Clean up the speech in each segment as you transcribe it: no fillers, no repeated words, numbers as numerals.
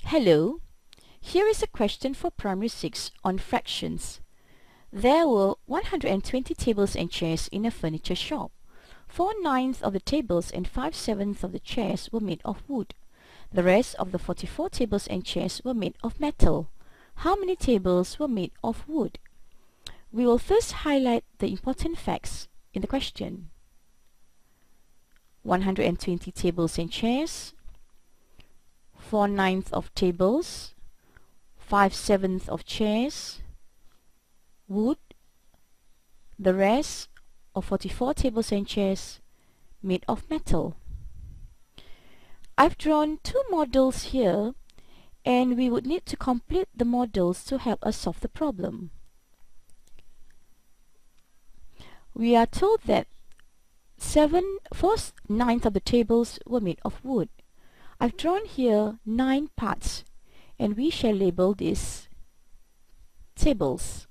Hello, here is a question for Primary 6 on fractions. There were 120 tables and chairs in a furniture shop. 4/9 of the tables and 5/7 of the chairs were made of wood. The rest of the 44 tables and chairs were made of metal. How many tables were made of wood? We will first highlight the important facts in the question. 120 tables and chairs, 4/9 of tables, 5/7 of chairs, wood, the rest of 44 tables and chairs made of metal. I've drawn two models here, and we would need to complete the models to help us solve the problem. We are told that 4/9 of the tables were made of wood. I've drawn here 9 parts, and we shall label these tables.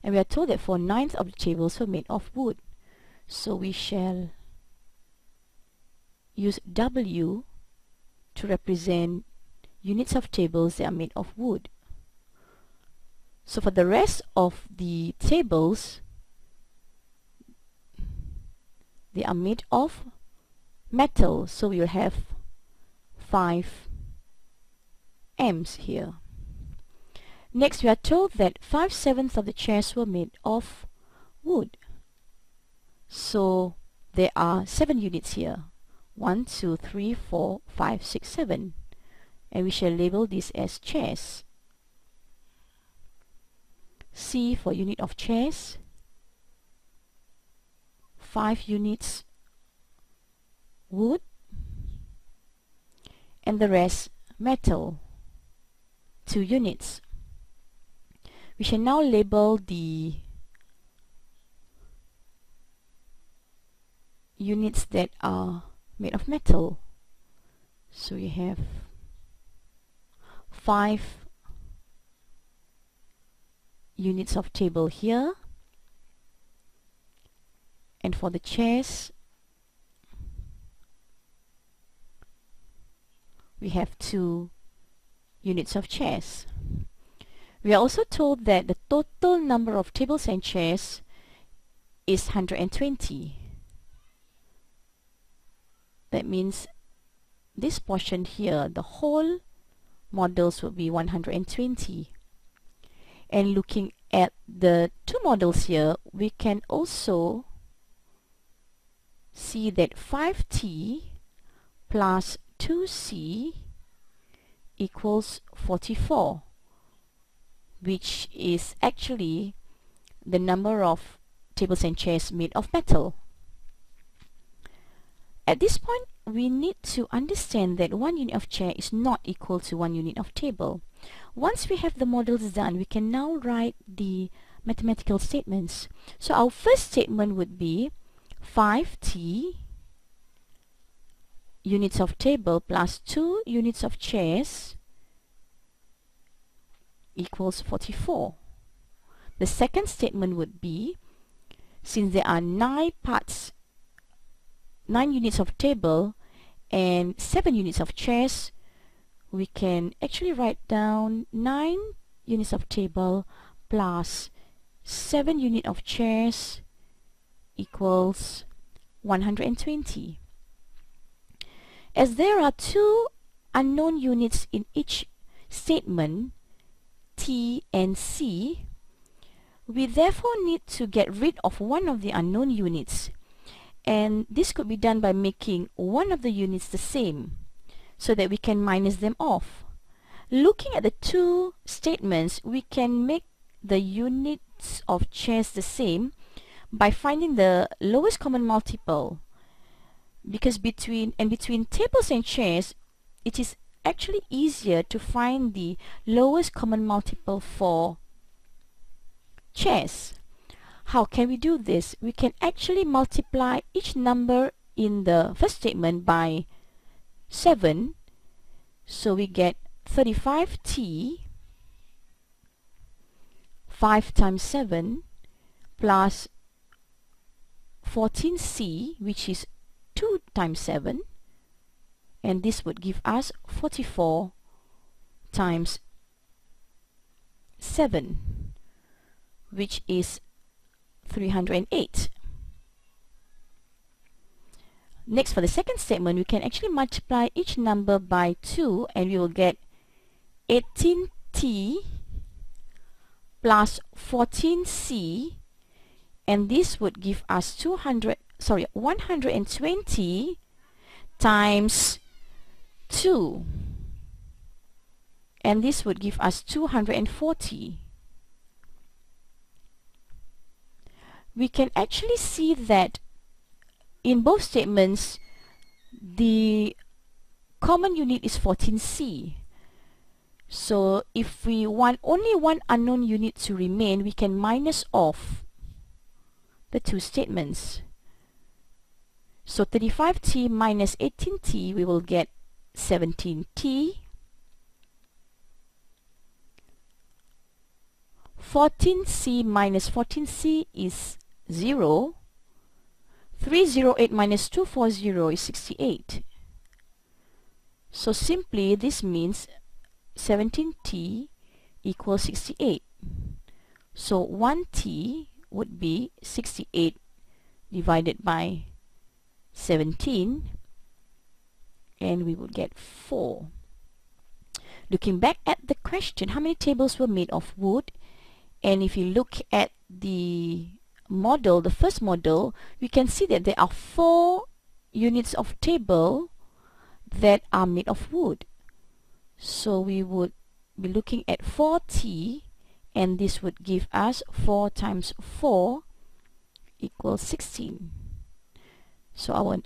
And we are told that 4/9 of the tables were made of wood. So we shall use W to represent units of tables that are made of wood. So for the rest of the tables, they are made of metal, so we will have 5 M's here. Next, we are told that 5/7 of the chairs were made of wood. So there are 7 units here. 1, 2, 3, 4, 5, 6, 7. And we shall label this as chairs. C for unit of chairs. 5 units wood, and the rest metal, 2 units. We shall now label the units that are made of metal. So we have 5 units of table here, and for the chairs we have 2 units of chairs. We are also told that the total number of tables and chairs is 120. That means this portion here, the whole models will be 120. And looking at the 2 models here, we can also see that 5T plus 2C equals 44, which is actually the number of tables and chairs made of metal. At this point, we need to understand that 1 unit of chair is not equal to 1 unit of table. Once we have the models done, we can now write the mathematical statements. So our first statement would be 5T units of table plus 2 units of chairs equals 44. The second statement would be, since there are 9 units of table and 7 units of chairs, we can actually write down 9 units of table plus 7 units of chairs equals 120. As there are 2 unknown units in each statement, T and C, we therefore need to get rid of one of the unknown units, and this could be done by making one of the units the same so that we can minus them off. Looking at the 2 statements, we can make the units of chairs the same by finding the lowest common multiple, because between tables and chairs, it is actually easier to find the lowest common multiple for chairs. How can we do this? We can actually multiply each number in the first statement by 7, so we get 35t 5 times 7 plus 14c, which is 2 times 7, and this would give us 44 times 7, which is 308. Next, for the second statement, we can actually multiply each number by 2 and we will get 18t plus 14c, and this would give us 120 times 2, and this would give us 240. We can actually see that in both statements the common unit is 14c. So if we want only one unknown unit to remain, we can minus off the two statements. So 35t minus 18t, we will get 17t. 14c minus 14c is 0. 308 minus 240 is 68. So simply this means 17t equals 68. So 1t would be 68 divided by 17, and we would get 4. Looking back at the question, how many tables were made of wood? And if you look at the model, the first model, we can see that there are 4 units of table that are made of wood. So we would be looking at 4t, and this would give us 4 times 4 equals 16. So our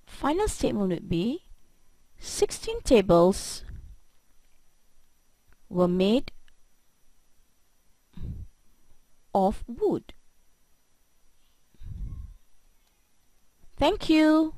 final statement would be 16 tables were made of wood. Thank you.